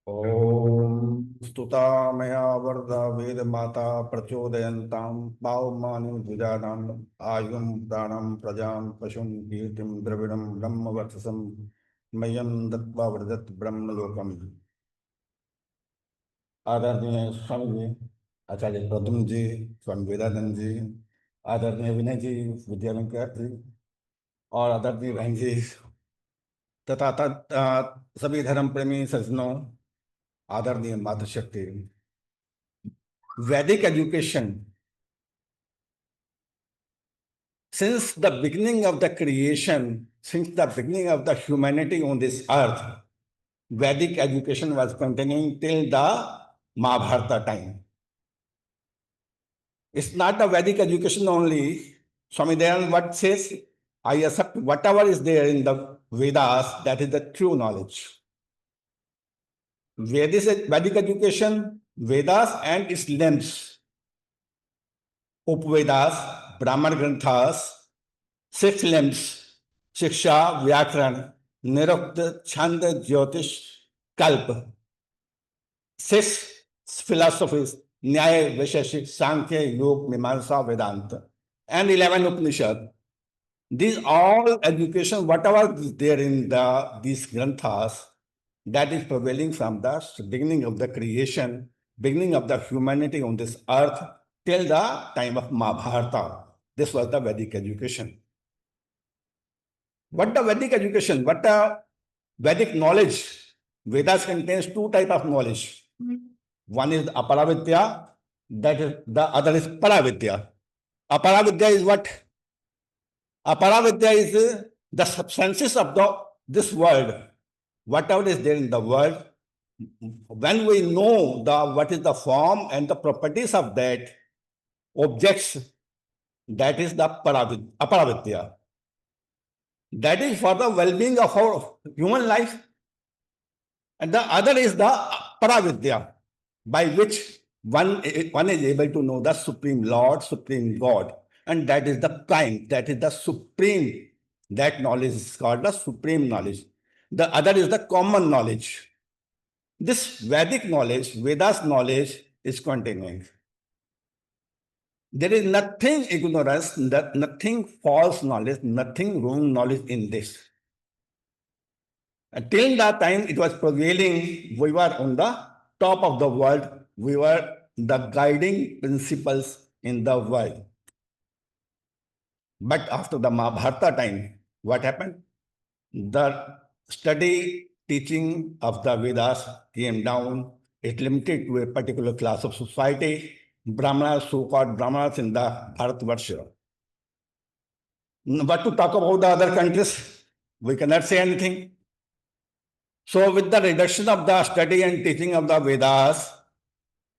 ॐ स्तुता मया वरदा वेदमाता प्रचोदयन्तां पावमानि द्विजानाम् आयुं प्राणं प्रजां पशुं कीर्तिं द्रविडं ब्रह्मवर्चसं मह्यं दत्त्वा व्रजत् ब्रह्मलोकम्। आदरणीय स्वामी जी, आचार्य प्रद्युम्न जी, स्वामी वेदानंद जी, आदरणीय विनय जी, विद्यालंकर जी और आदरणीय बहन जी तथा सभी धर्म प्रेमी सज्जनों, आदरणीय मातृशक्ति। वैदिक education, since the beginning of the creation, since the beginning of the humanity on this earth, Vedic education was continuing till the Mahabharata time. It's not the Vedic education only. Swami Dayanand what says, I accept whatever is there in the Vedas, that is the true knowledge. Vedic education, Vedas and its limbs, Upvedas, Brahman Granthas, six limbs, Shiksha, Vyakaran, Nirukta, Chanda, Jyotish, Kalp. Six philosophies, Nyaya, Vaisheshik, Sankhya, Yoga, Mimamsa, Vedanta. And 11 Upanishad. These all education, whatever is there in these granthas, that is prevailing from the beginning of the creation, beginning of the humanity on this earth, till the time of Mahabharata. This was the Vedic education. What the Vedic education? What the Vedic knowledge? Vedas contains two types of knowledge. One is Aparavidya, that is the other is Paravidya. Aparavidya is what? Aparavidya is the substances of this world. Whatever is there in the world, when we know what is the form and the properties of that objects, that is the Aparavidya. That is for the well-being of our human life. And the other is the Paravidya, by which one is able to know the Supreme Lord, Supreme God. And that is the prime, that is the supreme. That knowledge is called the supreme knowledge. The other is the common knowledge. This Vedic knowledge, Vedas knowledge is continuing. There is nothing ignorance, nothing false knowledge, nothing wrong knowledge in this. Until that time it was prevailing, we were on the top of the world, we were the guiding principles in the world. But after the Mahabharata time, what happened? The study, teaching of the Vedas came down. It limited to a particular class of society, Brahmanas, so-called Brahmanas in the Bharatvarsha. But to talk about the other countries, we cannot say anything. So with the reduction of the study and teaching of the Vedas,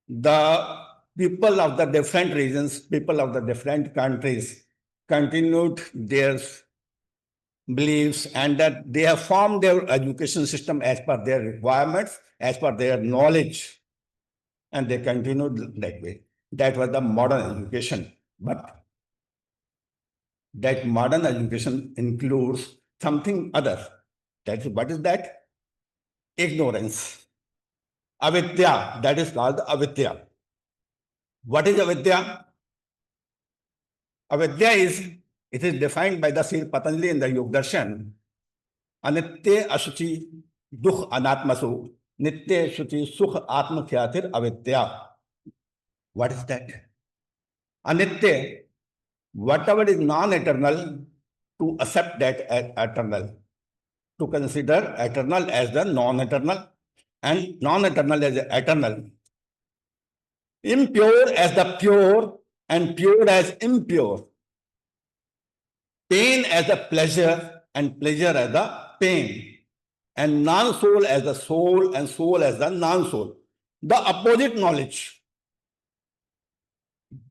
the people of the different regions, people of the different countries continued their beliefs, and that they have formed their education system as per their requirements, as per their knowledge, and they continued that way. That was the modern education. But that modern education includes something other. What is that? Ignorance. Avidya, that is called avidya. What is avidya? Avidya it is defined by the Sri Patanjali in the Yoga Darshan. Anitya ashuchi dukh anatmasu, nitya shuchi sukh atma khyatir avidya. What is that? Anitya, whatever is non-eternal, to accept that as eternal, to consider eternal as the non-eternal and non-eternal as the eternal, impure as the pure and pure as impure, pain as the pleasure and pleasure as the pain, and non-soul as the soul and soul as the non-soul. The opposite knowledge.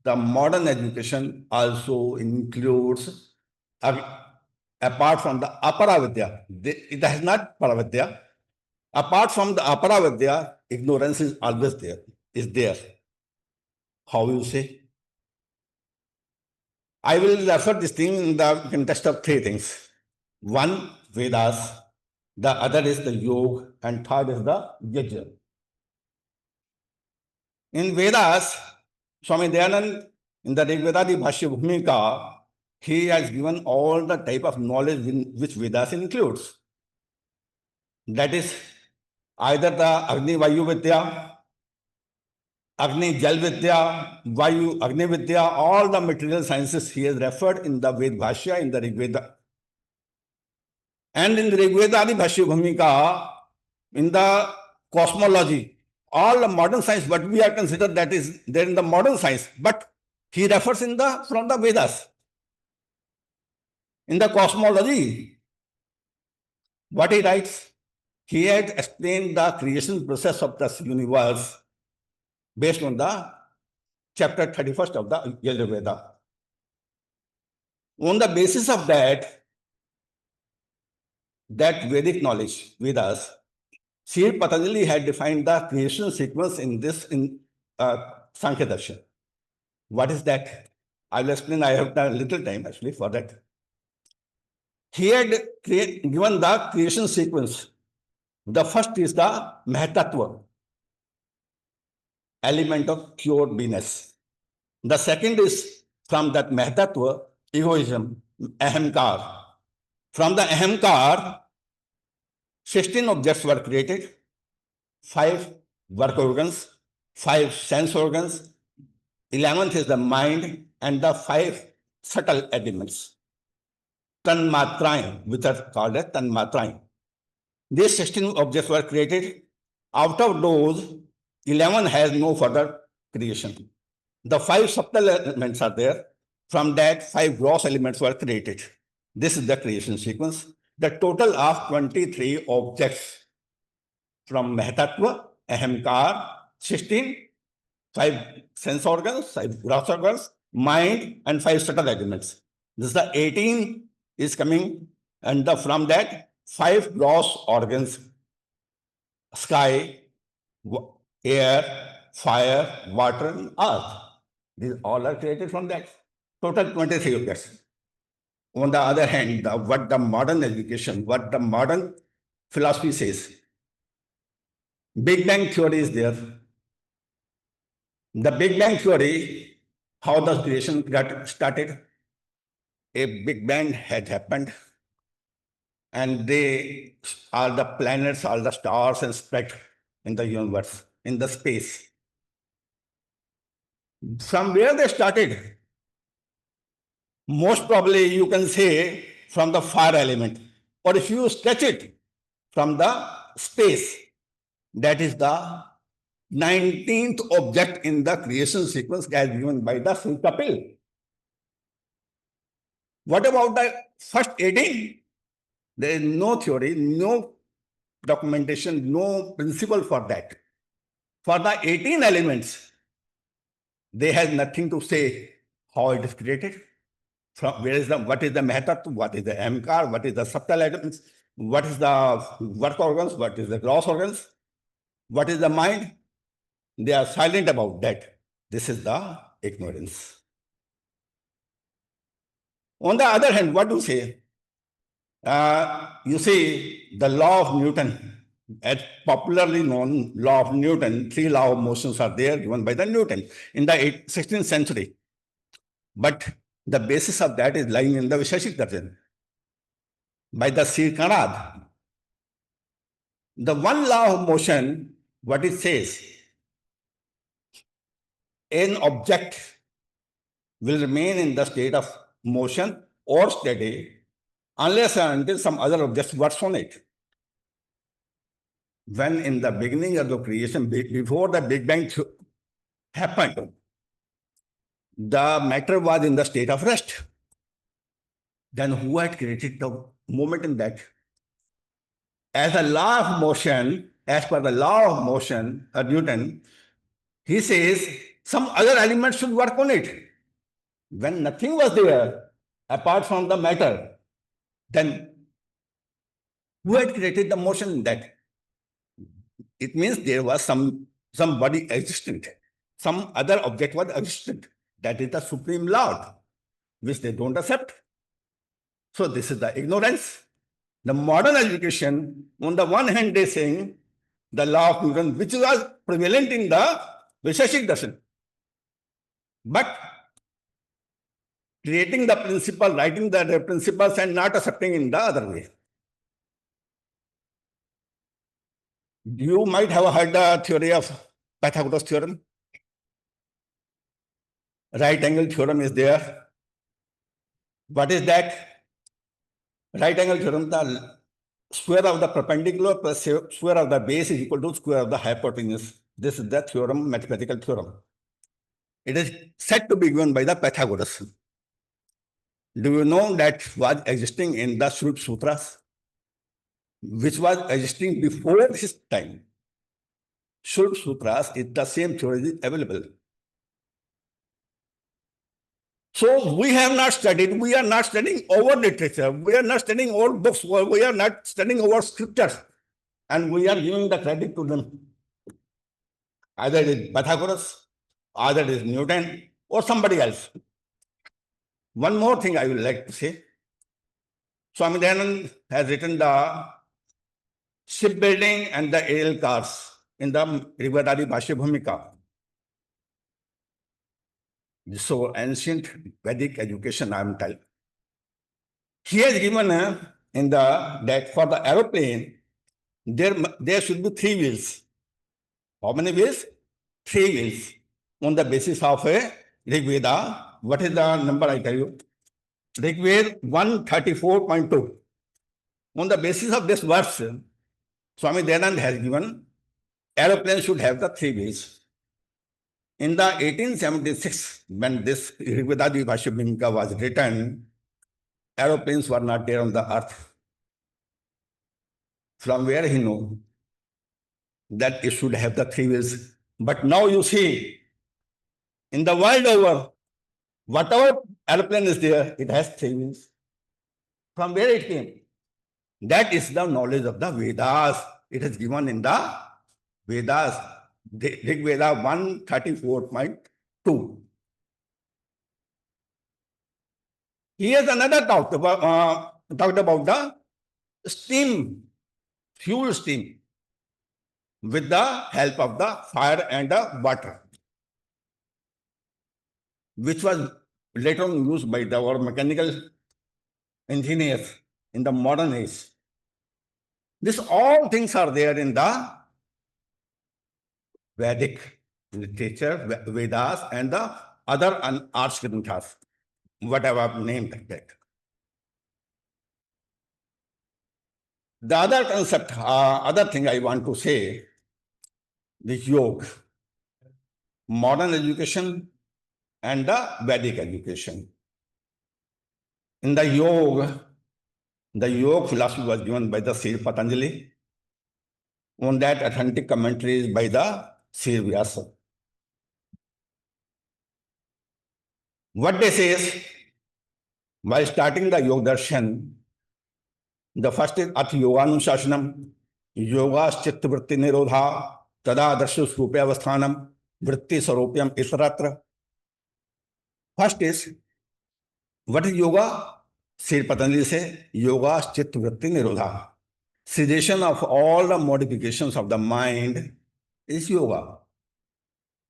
The modern education also includes, apart from the Aparavidya, it has not Paravidya. Apart from the Aparavidya, ignorance is always there, is there. How you say? I will refer this thing in the context of three things. One, Vedas. The other is the Yoga, and third is the Yajna. In Vedas, Swami Dayanand, in the Rigvedadi Bhashya Bhumika, he has given all the type of knowledge which Vedas includes. That is either the Agni Vayu Vidya, Agni Jal Vidya, Vayu Agni Vidya, all the material sciences he has referred in the Ved Bhashya, in the Rigveda. And in the Rigvedadi Bhashya Bhumika, in the cosmology, all the modern science, what we are considered that is there in the modern science, but he refers from the Vedas. In the cosmology, what he writes, he had explained the creation process of this universe based on the chapter 31st of the Yajurveda. On the basis of that Vedic knowledge, Vedas, Sri Patanjali had defined the creation sequence in Sankhya Darshan. What is that? I will explain. I have a little time actually for that. He had given the creation sequence. The first is the Mahatattva, element of pure beingness. The second is from that Mahatattva, egoism, Ahamkar. From the Ahamkar, 16 objects were created, 5 work organs, 5 sense organs, 11th is the mind, and the 5 subtle elements. Tanmatrain, which are called as Tanmatrain. These 16 objects were created. Out of those, 11 has no further creation. The 5 subtle elements are there. From that, 5 gross elements were created. This is the creation sequence. The total of 23 objects from Mahatattva, Ahamkar, 16, 5 sense organs, 5 gross organs, mind, and 5 subtle elements. This is the 18 is coming, and from that, 5 gross organs, sky, air, fire, water, and earth. These all are created from that. Total 23 objects. On the other hand, what the modern education, what the modern philosophy says, Big Bang theory is there. The Big Bang theory, how the creation got started, a Big Bang had happened, and all the planets, all the stars and spread in the universe, in the space. From where they started, most probably you can say from the fire element, or if you stretch it from the space, that is the 19th object in the creation sequence as given by the Sri Kapil. What about the first 18? There is no theory, no documentation, no principle for that. For the 18 elements, they have nothing to say how it is created. From what is the Mahatattva, what is the Ahamkar, what is the subtle elements, what is the work organs, what is the gross organs, what is the mind. They are silent about that. This is the ignorance. On the other hand, what do you say? You see, the law of Newton, as popularly known law of Newton, 3 laws of motions are there given by the Newton in the 16th century. But the basis of that is lying in the Visheshik Darshan by the Sri Kanad. The one law of motion, what it says, an object will remain in the state of motion or steady unless and until some other object works on it. When in the beginning of the creation, before the Big Bang happened, the matter was in the state of rest. Then who had created the moment in that? As a law of motion, as per the law of motion, Newton, he says some other element should work on it. When nothing was there apart from the matter, then who had created the motion in that? It means there was some body existent, some other object was existent. That is the Supreme Lord, which they don't accept. So this is the ignorance. The modern education, on the one hand, they saying the law of Newton, which was prevalent in the Vaisheshik darshan. But creating the principle, writing the principles and not accepting in the other way. You might have heard the theory of Pythagoras theorem. Right angle theorem is there. What is that? Right angle theorem, the square of the perpendicular plus square of the base is equal to square of the hypotenuse. This is the theorem, mathematical theorem. It is said to be given by the Pythagoras. Do you know that was existing in the Shruti Sutras, which was existing before his time? Shruti Sutras is the same theory available. So we have not studied, we are not studying our literature, we are not studying old books, we are not studying our scriptures, and we are giving the credit to them. Either it is Pythagoras, either it is Newton, or somebody else. One more thing I would like to say. Swami Dayanand has written the shipbuilding and the aerial cars in the Rigvedadi Bhashya Bhumika. So ancient Vedic education, I am telling. He has given in the that for the aeroplane, there should be 3 wheels. How many wheels? 3 wheels. On the basis of a Rigveda. What is the number I tell you? Rigveda 134.2. On the basis of this verse, Swami Dayanand has given aeroplane should have the 3 wheels. In the 1876, when this Rigvedadi Bhashya Bhumika was written, aeroplanes were not there on the earth. From where he knew that it should have the 3 wheels. But now you see, in the world over, whatever aeroplane is there, it has 3 wheels. From where it came? That is the knowledge of the Vedas. It is given in the Vedas. Rig Veda 134.2. He has another talked about the steam, fuel steam, with the help of the fire and the water, which was later on used by our mechanical engineers in the modern age. This all things are there in the Vedic literature, Vedas, and the other arts granthas, whatever I've named like that. The other concept, other thing I want to say, the yoga, modern education and the Vedic education. In the yoga philosophy was given by the Sri Patanjali. On that, authentic commentary is by the Sri Vyasa. What they say is, while starting the Yoga Darshan, the first is Ath Yoganushasanam, Yoga Chitta Vritti Nirodha, Tada Darshu Srupe Avasthanam, Vritti Saropyam Isaratra. First is, what is yoga? Sri Patanjali says, Yoga Chitta Vritti Nirodha. Cessation of all the modifications of the mind is yoga.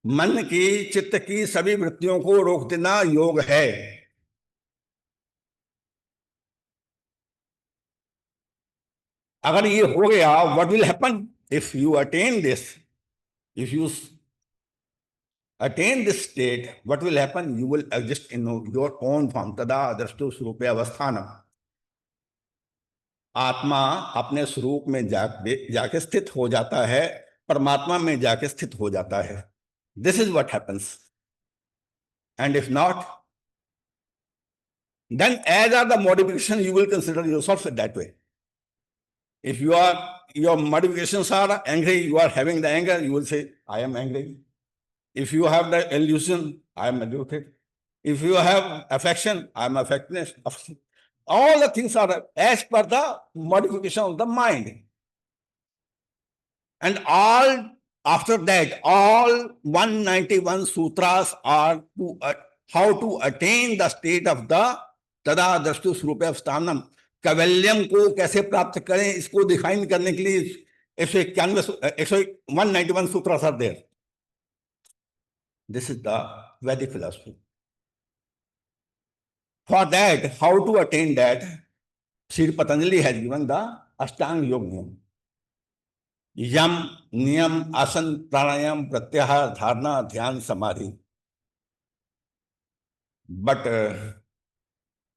मन की चित्त की सभी वृत्तियों को रोक देना योग है. अगर ये हो गया, what will happen if you attain this? If you attain this state, what will happen? You will exist in your own form. Tada drashtu srupe avasthanam. आत्मा अपने स्वरूप में जाके स्थित हो जाता है, परमात्मा में जाके स्थित हो जाता है. This is what happens. And if not, then as are the modifications, you will consider yourself that way. If your modifications are angry, you are having the anger, you will say, I am angry. If you have the illusion, I am agitated. If you have affection, I am affected. All the things are as per the modification of the mind. And all after that, all 191 sutras are to how to attain the state of the tada drashtu srupe avasthanam. Kaivalyam को कैसे प्राप्त करें, इसको define करने के लिए 191 सूत्र are there. This is the Vedic philosophy. For that, how to attain that, Sri Patanjali has given the Ashtanga Yoga. यम नियम आसन प्राणायाम प्रत्याहार धारणा ध्यान समाधि. But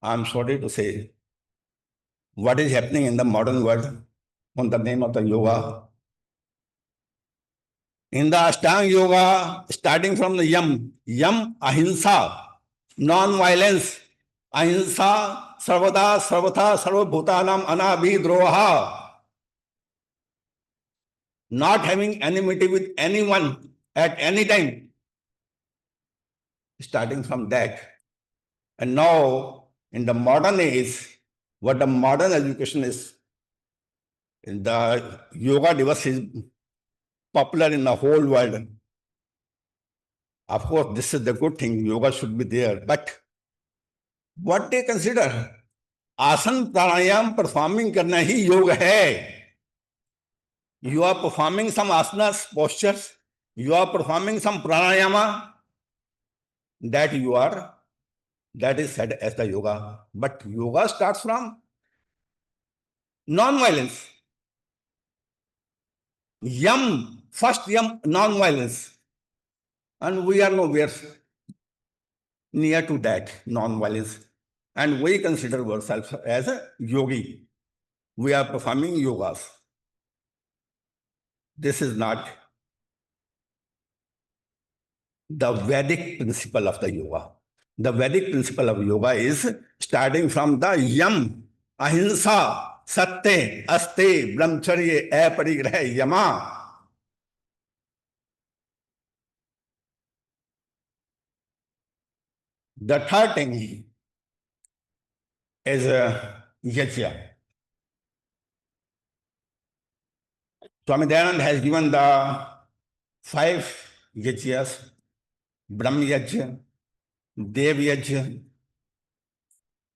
I'm sorry to say, what is happening in the modern world on the name of the yoga? In the Ashtanga Yoga, starting from the yam ahimsa, non-violence, ahimsa sarvada sarvatha sarvabhutanam anabhidroha, not having enmity with anyone at any time, starting from that. And now, in the modern age, what the modern education is, the yoga divorce is popular in the whole world. Of course, this is the good thing, yoga should be there. But what they consider, आसन प्राणायाम performing करना ही योग है. You are performing some asanas, postures, you are performing some pranayama, that is said as the yoga. But yoga starts from non-violence. First yam, non-violence. And we are nowhere near to that, non-violence. And we consider ourselves as a yogi. We are performing yogas. This is not the Vedic principle of the yoga. The Vedic principle of yoga is starting from the yam, ahimsa, satya, aste, brahmacharya, aparigraha, yama. The third thing is yajna. Swami Dayanand has given the 5 yajnas: Brahm yajna, Dev yajna,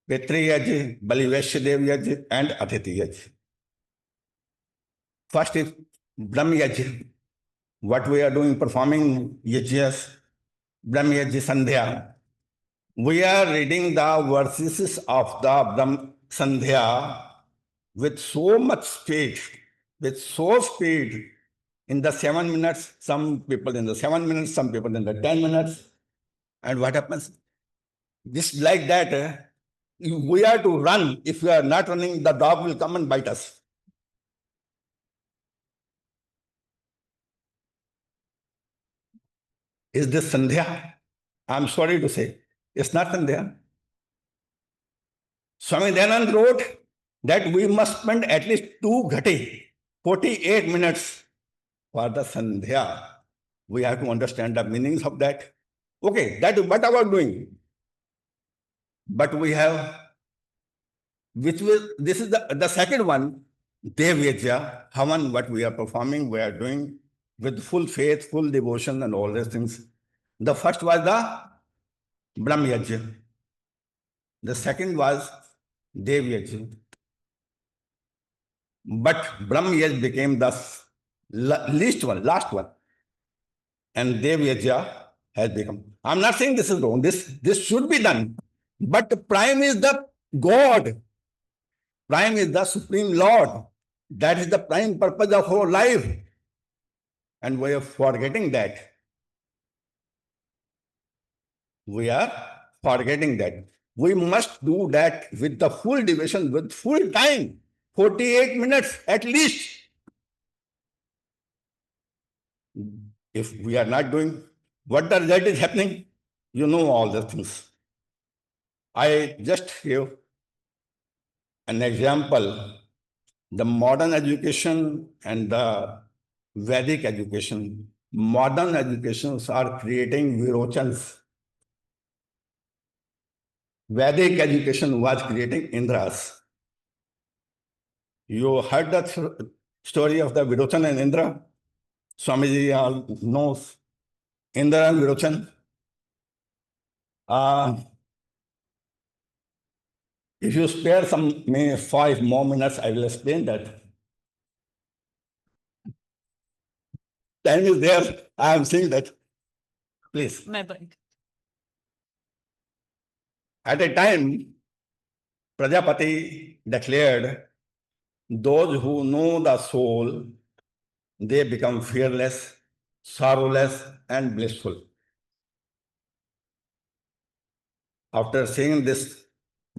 Pitri yajna, Baliveshya Dev yajna, and Atithi yajna. First is Brahm yajna. What we are doing, performing yajnas, Brahm yajna Sandhya. We are reading the verses of the Brahm Sandhya with so much speed, in the 7 minutes, some people in the 7 minutes, some people in the 10 minutes. And what happens? Just like that, we are to run. If we are not running, the dog will come and bite us. Is this Sandhya? I'm sorry to say, it's not Sandhya. Swami Dayanand wrote that we must spend at least 2 ghate, 48 minutes for the Sandhya. We have to understand the meanings of that. Okay, that is what I was doing. But we have, this is the second one, Devyajya, Havan, what we are performing, we are doing with full faith, full devotion, and all these things. The first was the Brahmyajya. The second was Devyajya. But Brahmyajya became the last one. And Devyajya has become. I'm not saying this is wrong. This should be done. But prime is the God. Prime is the Supreme Lord. That is the prime purpose of our life. And we are forgetting that. We are forgetting that. We must do that with the full devotion, with full time. 48 minutes at least. If we are not doing, what the result is happening? You know all the things. I just gave an example. The modern education and the Vedic education. Modern educations are creating virochans. Vedic education was creating Indras. You heard the story of the Virochan and Indra? Swamiji all knows Indra and Virochan. If you spare some 5 more minutes, I will explain that. Time is there. I am saying that. Please. मैं बंद At a time, Prajapati declared, those who know the soul, they become fearless, sorrowless, and blissful. After seeing this,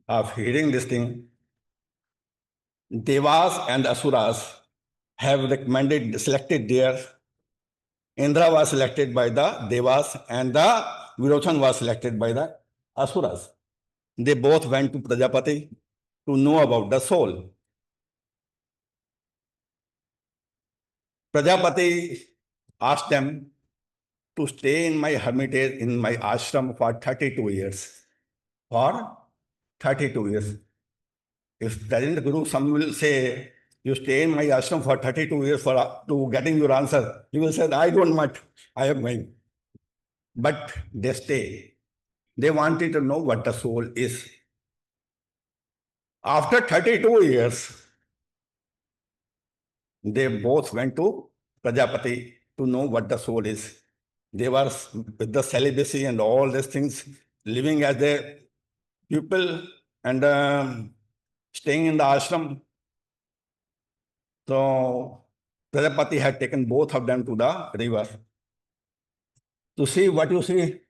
of hearing this thing, Devas and Asuras have recommended, selected their Indra was selected by the Devas and the Virochan was selected by the Asuras. They both went to Prajapati to know about the soul. Prajapati asked them to stay in my hermitage, in my ashram for 32 years. For 32 years. If present Guru, some will say, you stay in my ashram for 32 years for to getting your answer. You will say, I don't want, I am going. But they stay. They wanted to know what the soul is. After 32 years, they both went to Prajapati to know what the soul is. They were with the celibacy and all these things, living as a pupil and staying in the ashram. So Prajapati had taken both of them to the river to see what you see.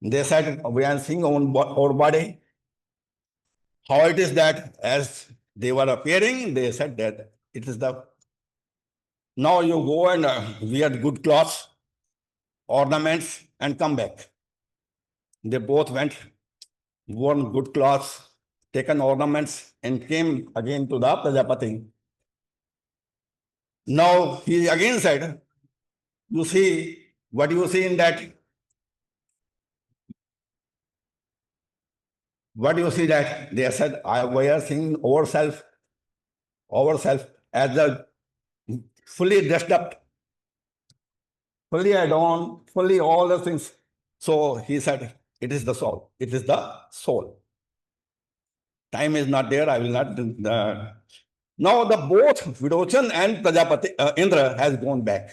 They said, we are seeing our body. How it is that as they were appearing, they said that it is the. Now you go and wear good clothes, ornaments, and come back. They both went, worn good clothes, taken ornaments, and came again to the Prajapati. Now he again said, you see, what you see in that? What you see that? They said, we are seeing ourselves as the fully dressed up, fully adorned, fully all the things. So he said, it is the soul. It is the soul. Time is not there. I will not. Now the both Virochan and Prajapati, Indra has gone back.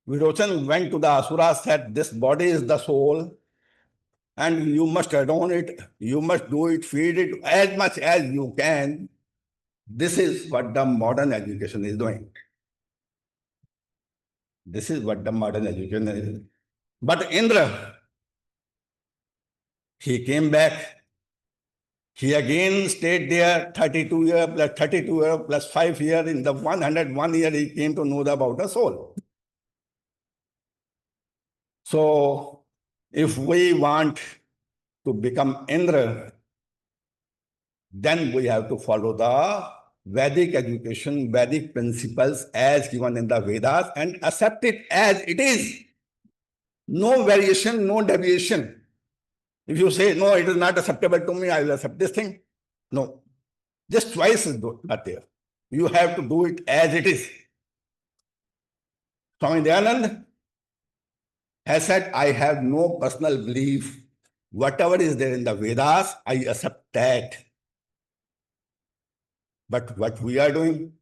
Virochan went to the Asuras, said, this body is the soul, and you must adorn it, you must do it, feed it as much as you can. This is what the modern education is doing. This is what the modern education is. But Indra, he came back. He again stayed there 32 years plus 32 years plus 5 years. In the 101 year, he came to know about the soul. So, if we want to become Indra, then we have to follow the Vedic education, Vedic principles as given in the Vedas and accept it as it is. No variation, no deviation. If you say, no, it is not acceptable to me, I will accept this thing. No. Just choice is not there. You have to do it as it is. Swami Dayanand has said, I have no personal belief. Whatever is there in the Vedas, I accept that. But what we are doing,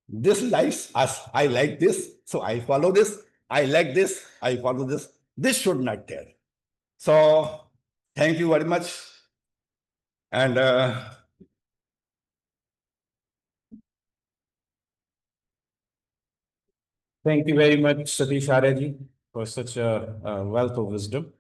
this likes us. I like this, so I follow this. I like this, I follow this. This should not there. So, thank you very much. And thank you very much, Satish Arya for such a wealth of wisdom.